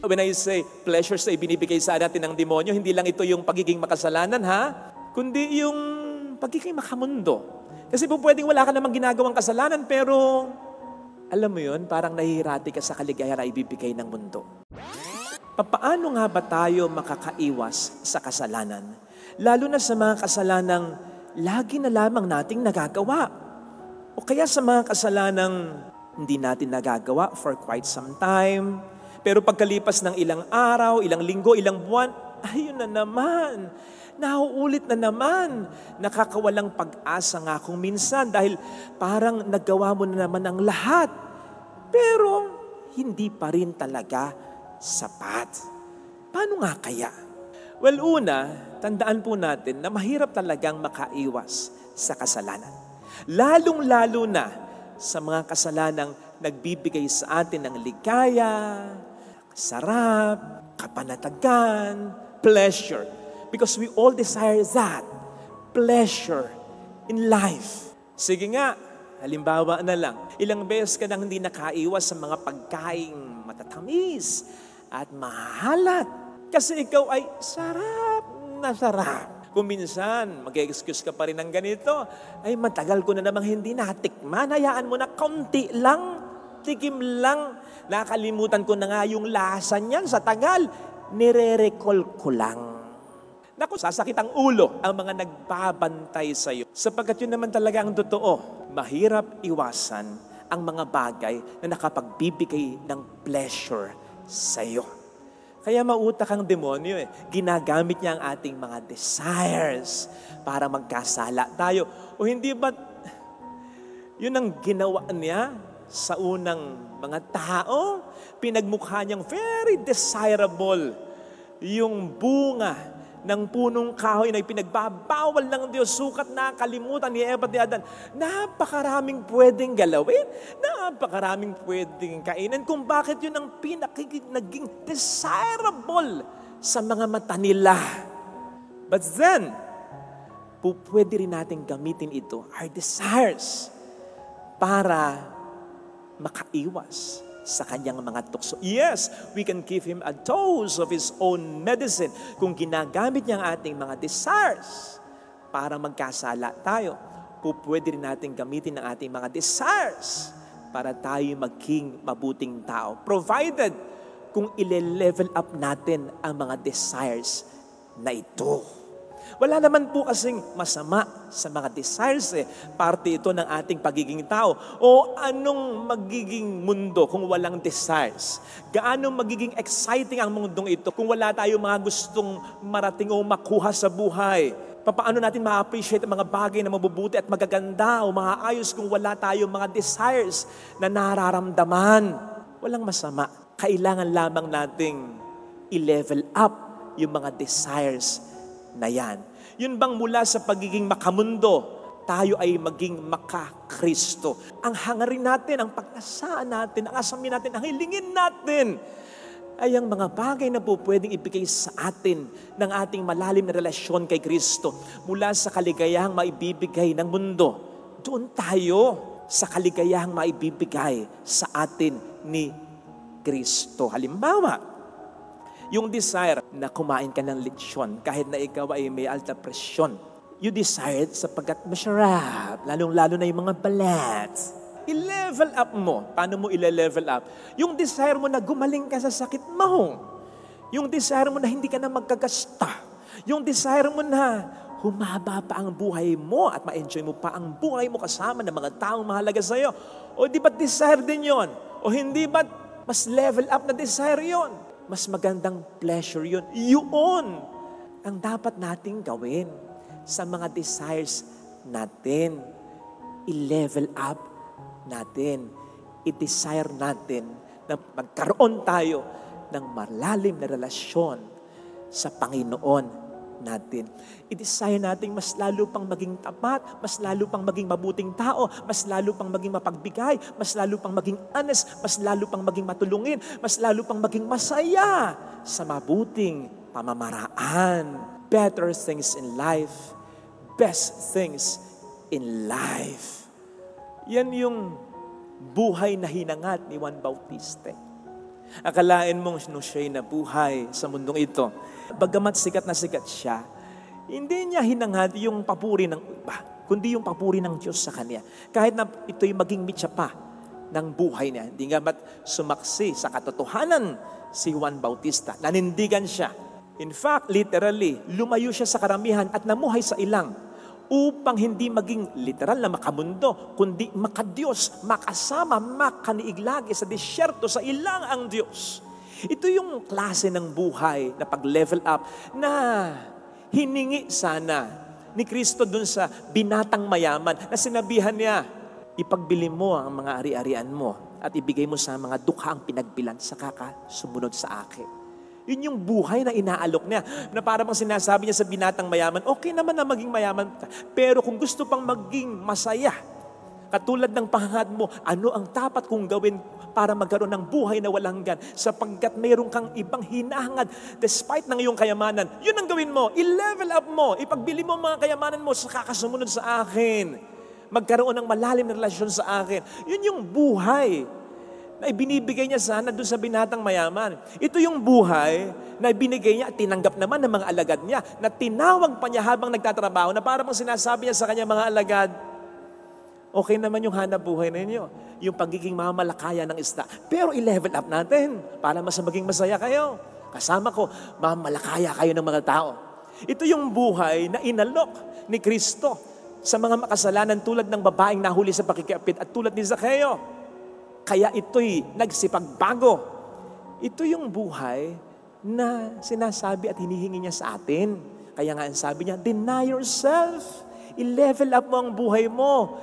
When I say pleasures ay binibigay sa natin ng demonyo, hindi lang ito yung pagiging makasalanan, kundi yung pagiging makamundo. Kasi po pwedeng wala ka namang ginagawang kasalanan, pero alam mo yun, parang nahihirati ka sa kaligayahan na ibibigay ng mundo. Paano nga ba tayo makakaiwas sa kasalanan? Lalo na sa mga kasalanang lagi na lamang nating nagagawa. O kaya sa mga kasalanang hindi natin nagagawa for quite some time. Pero pagkalipas ng ilang araw, ilang linggo, ilang buwan, ayun na naman. Nauulit na naman. Nakakawalang pag-asa nga kung minsan dahil parang nagawa mo na naman ang lahat. Pero hindi pa rin talaga sapat. Paano nga kaya? Well, una, tandaan po natin na mahirap talagang makaiwas sa kasalanan. Lalong-lalo na sa mga kasalanang nagbibigay sa atin ng ligaya, sarap, kapanatagan, pleasure. Because we all desire that, pleasure in life. Sige nga, halimbawa na lang, ilang beses ka nang hindi nakaiwas sa mga pagkaing matatamis at mahalat. Kasi ikaw ay sarap na sarap. Kung minsan, mag-excuse ka pa rin ng ganito, ay matagal ko na namang hindi natikman, hayaan mo na kaunti lang, tikim lang. Nakalimutan ko na nga yung lasa niyan sa tagal. Nire-recall ko lang. Naku, sasakit ang ulo ang mga nagbabantay sa iyo. Sapagkat yun naman talaga ang totoo. Mahirap iwasan ang mga bagay na nakapagbibigay ng pleasure sa iyo. Kaya mautak ang demonyo Ginagamit niya ang ating mga desires para magkasala tayo. O hindi ba yun ang ginawa niya sa unang mga tao? Pinagmukha niyang very desirable yung bunga ng punong kahoy na ipinagbabawal ng Diyos, sukat na kalimutan ni Eva at ni Adan. Napakaraming pwedeng galawin, napakaraming pwedeng kainin, kung bakit yun ang naging desirable sa mga mata nila. But then, pwede rin natin gamitin ito, our desires, para makaiwas sa kanyang mga tukso. Yes, we can give him a dose of his own medicine kung ginagamit niya ang ating mga desires para magkasala tayo. Pwede rin natin gamitin ang ating mga desires para tayo maging mabuting tao. Provided kung ile-level up natin ang mga desires na ito. Wala naman po kasing masama sa mga desires Parte ito ng ating pagiging tao. O anong magiging mundo kung walang desires? Gaano magiging exciting ang mundong ito kung wala tayong mga gustong marating o makuha sa buhay? Paano natin ma-appreciate ang mga bagay na mabubuti at magaganda o maayos kung wala tayong mga desires na nararamdaman? Walang masama. Kailangan lamang nating i-level up yung mga desires na yan. Yun bang mula sa pagiging makamundo, tayo ay maging makakristo? Ang hangarin natin, ang pagkasaan natin, ang asamin natin, ang hilingin natin, ay ang mga bagay na po pwedeng ibigay sa atin ng ating malalim na relasyon kay Kristo. Mula sa kaligayahang maibibigay ng mundo, doon tayo sa kaligayahang maibibigay sa atin ni Kristo. Halimbawa, yung desire na kumain ka ng lechon kahit na ikaw ay may alta presyon. You desire it sapagkat masarap, lalong-lalo na yung mga balat. I-level up mo. Paano mo i-level up? Yung desire mo na gumaling ka sa sakit mo. Yung desire mo na hindi ka na magkagasta. Yung desire mo na humaba pa ang buhay mo at ma-enjoy mo pa ang buhay mo kasama ng mga taong mahalaga sa'yo. O di ba't desire din yon? O hindi ba't mas level up na desire yon? Mas magandang pleasure yun. Yun ang dapat nating gawin sa mga desires natin. I-level up natin. I-desire natin na magkaroon tayo ng malalim na relasyon sa Panginoon natin. I-desire natin mas lalo pang maging tapat, mas lalo pang maging mabuting tao, mas lalo pang maging mapagbigay, mas lalo pang maging honest, mas lalo pang maging matulungin, mas lalo pang maging masaya sa mabuting pamamaraan. Better things in life, best things in life. Yan yung buhay na hinangat ni Juan Bautista. Akalain mong nung siya'y nabuhay sa mundong ito, bagamat sikat na sikat siya, hindi niya hinanghati yung papuri ng iba, kundi yung papuri ng Diyos sa kanya. Kahit na ito'y maging mitya pa ng buhay niya. Hindi nga ba't sumaksi sa katotohanan si Juan Bautista. Nanindigan siya. In fact, literally, lumayo siya sa karamihan at namuhay sa ilang upang hindi maging literal na makamundo, kundi makadiyos, makasama, makaniig lagi sa disyerto, sa ilang ang Diyos. Ito yung klase ng buhay na pag-level up na hiningi sana ni Kristo dun sa binatang mayaman na sinabihan niya, ipagbili mo ang mga ari-arian mo at ibigay mo sa mga dukha ang pinagbilan sa sumunod sa akin. Yun yung buhay na inaalok niya. Na parang sinasabi niya sa binatang mayaman, okay naman na maging mayaman ka. Pero kung gusto pang maging masaya, katulad ng pangangad mo, ano ang dapat kong gawin para magkaroon ng buhay na walang hanggan? Sapagkat mayroon kang ibang hinahangad despite ng iyong kayamanan. Yun ang gawin mo. I-level up mo. Ipagbili mo ang mga kayamanan mo sa kakasunod sa akin. Magkaroon ng malalim na relasyon sa akin. Yun yung buhay na ibinibigay niya sana doon sa binatang mayaman. Ito yung buhay na ibinigay niya at tinanggap naman ng mga alagad niya, na tinawag pa niya habang nagtatrabaho, na parang sinasabi niya sa kanya, mga alagad, okay naman yung hanap buhay ninyo, yung pagiging mamalakaya ng isda. Pero i-level up natin para mas maging masaya kayo. Kasama ko, mamalakaya kayo ng mga tao. Ito yung buhay na inalok ni Kristo sa mga makasalanan tulad ng babaeng nahuli sa pakikiapid at tulad ni Zaccheo. Kaya ito'y nagsipagbago. Ito yung buhay na sinasabi at hinihingi niya sa atin. Kaya nga ang sabi niya, deny yourself. I-level up mo ang buhay mo.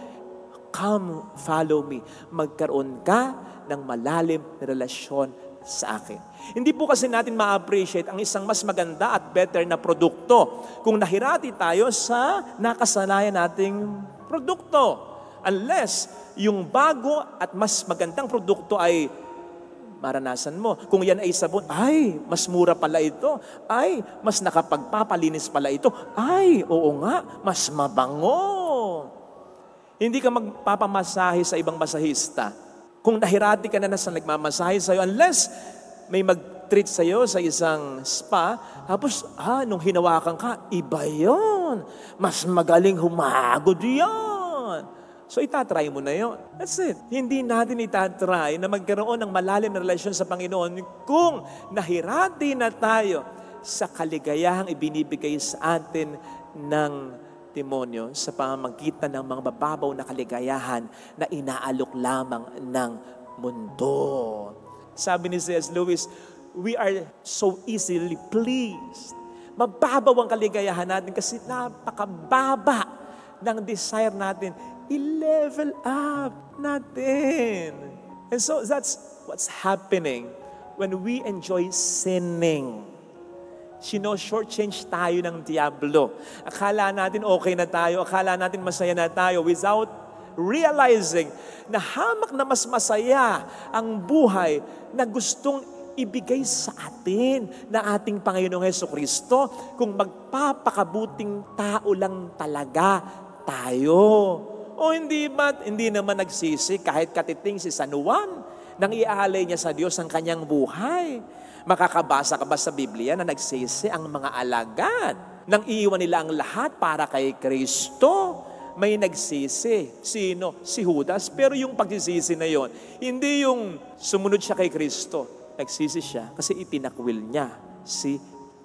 Come, follow me. Magkaroon ka ng malalim na relasyon sa akin. Hindi po kasi natin ma-appreciate ang isang mas maganda at better na produkto kung nahirati tayo sa nakasanayan nating produkto. Unless yung bago at mas magandang produkto ay maranasan mo. Kung yan ay sabon, ay, mas mura pala ito. Ay, mas nakapagpapalinis pala ito. Ay, oo nga, mas mabango. Hindi ka magpapamasahe sa ibang masahista. Kung nahirati ka na sa nagmamasahe sa'yo, unless may mag-treat sa'yo sa isang spa, tapos, nung hinawakan ka, iba yun. Mas magaling humagod yan. So itatry mo na yun. That's it. Hindi natin itatry na magkaroon ng malalim na relasyon sa Panginoon kung nahirati na tayo sa kaligayahang ibinibigay sa atin ng demonyo sa pamamagitan ng mga mababaw na kaligayahan na inaalok lamang ng mundo. Sabi ni C.S. Lewis, we are so easily pleased. Mababaw ang kaligayahan natin kasi napakababa ng desire natin. I-level up natin. And so that's what's happening when we enjoy sinning. Short-change tayo ng diablo. Akala natin okay na tayo, akala natin masaya na tayo without realizing na hamak na mas masaya ang buhay na gustong ibigay sa atin na ating Panginoong Hesukristo kung magpapakabuting tao lang talaga tayo. O hindi ba't hindi naman nagsisi kahit katiting si San Juan nang iaalay niya sa Diyos ang kanyang buhay? Makakabasa ka ba sa Biblia na nagsisi ang mga alagad nang iiwan nila ang lahat para kay Kristo? May nagsisi. Sino? Si Judas. Pero yung pagsisisi na yon, hindi yung sumunod siya kay Kristo. Nagsisi siya kasi itinakwil niya si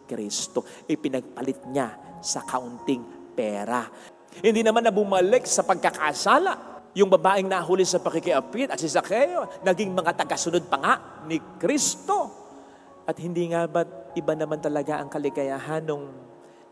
Kristo. Ipinagpalit niya sa kaunting pera. Hindi naman na bumalik sa pagkakasala. Yung babaeng nahuli sa pakikiapid at si Zaccheo, naging mga tagasunod pa nga ni Kristo. At hindi nga ba't iba naman talaga ang kaligayahan nung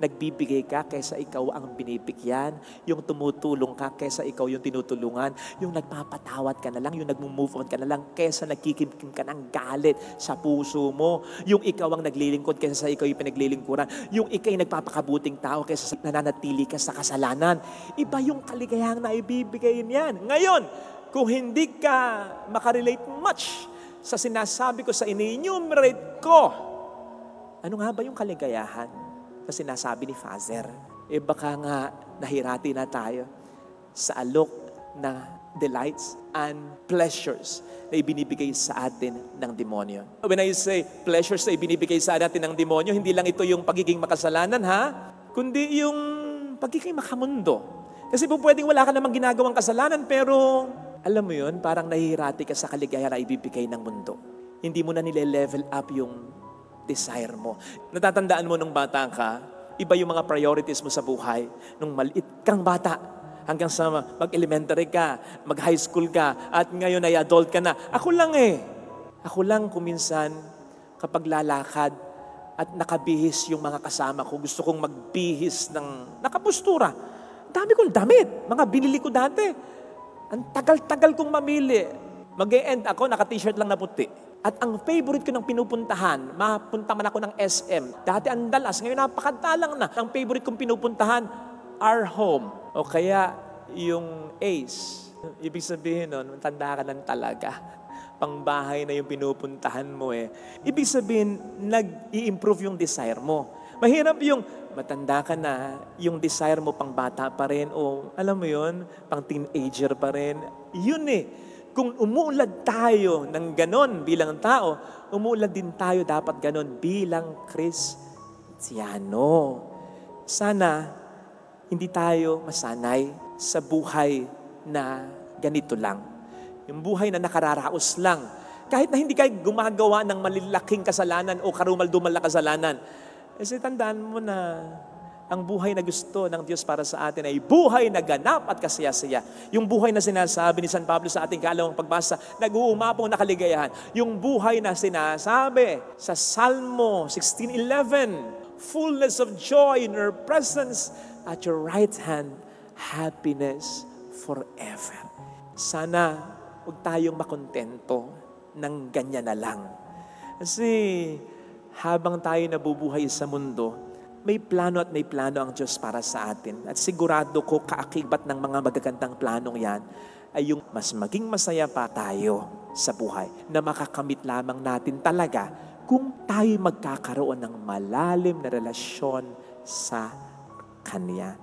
nagbibigay ka kaysa ikaw ang binibigyan, yung tumutulong ka kaysa ikaw yung tinutulungan, yung nagpapatawad ka na lang, yung nagmumove on ka na lang kaysa nagkikimkim ka ng galit sa puso mo, yung ikaw ang naglilingkod kaysa ikaw yung pinaglilingkuran, yung ikaw yung nagpapakabuting tao kaysa nananatili ka sa kasalanan. Iba yung kaligayahang na ibibigay niyan. Ngayon, kung hindi ka makarelate much sa sinasabi ko, sa ini-enumerate ko, ano nga ba yung kaligayahan na sinasabi ni Father? Baka nga nahirati na tayo sa alok na delights and pleasures na ibinibigay sa atin ng demonyo. When I say pleasures na ibinibigay sa atin ng demonyo, hindi lang ito yung pagiging makasalanan, kundi yung pagiging makamundo. Kasi po pwedeng wala ka namang ginagawang kasalanan, pero alam mo yun, parang nahihirati ka sa kaligayahan na ibibigay ng mundo. Hindi mo na nile-level up yung desire mo. Natatandaan mo nung bata ka, iba yung mga priorities mo sa buhay. Nung maliit kang bata, hanggang sa mag-elementary ka, mag-high school ka, at ngayon ay adult ka na. Ako lang kuminsan, kapag lalakad at nakabihis yung mga kasama ko, gusto kong magbihis ng nakapustura. Dami kong damit, mga binili ko dati. Ang tagal-tagal kong mamili. Mag-e-end ako, naka-t-shirt lang na puti. At ang favorite ko ng pinupuntahan, mapunta man ako ng SM. Dati ang dalas, ngayon napakadalang na. Ang favorite kong pinupuntahan, our home. O kaya yung Ace. Ibig sabihin nun, tanda ka lang talaga. Pangbahay na yung pinupuntahan mo eh. Ibig sabihin, nag-i-improve yung desire mo. Mahirap yung matanda ka na, yung desire mo pang bata pa rin o alam mo yun, pang teenager pa rin. Yun eh. Kung umuulad tayo ng ganon bilang tao, umuulad din tayo dapat ganon bilang Kristiyano. Sana hindi tayo masanay sa buhay na ganito lang. Yung buhay na nakararaos lang. Kahit na hindi kayo gumagawa ng malalaking kasalanan o karumal-dumal na kasalanan. Kasi tandaan mo na ang buhay na gusto ng Diyos para sa atin ay buhay na ganap at kasaya-saya. Yung buhay na sinasabi ni San Pablo sa ating kalawang pagbasa, nag-uumapong na kaligayahan. Yung buhay na sinasabi sa Salmo 16:11, fullness of joy in your presence, at your right hand, happiness forever. Sana huwag tayong makontento ng ganyan na lang. Kasi habang tayo nabubuhay sa mundo, may plano ang Diyos para sa atin. At sigurado ko kaakibat ng mga magagandang planong yan ay yung mas maging masaya pa tayo sa buhay na makakamit lamang natin talaga kung tayo magkakaroon ng malalim na relasyon sa Kanya.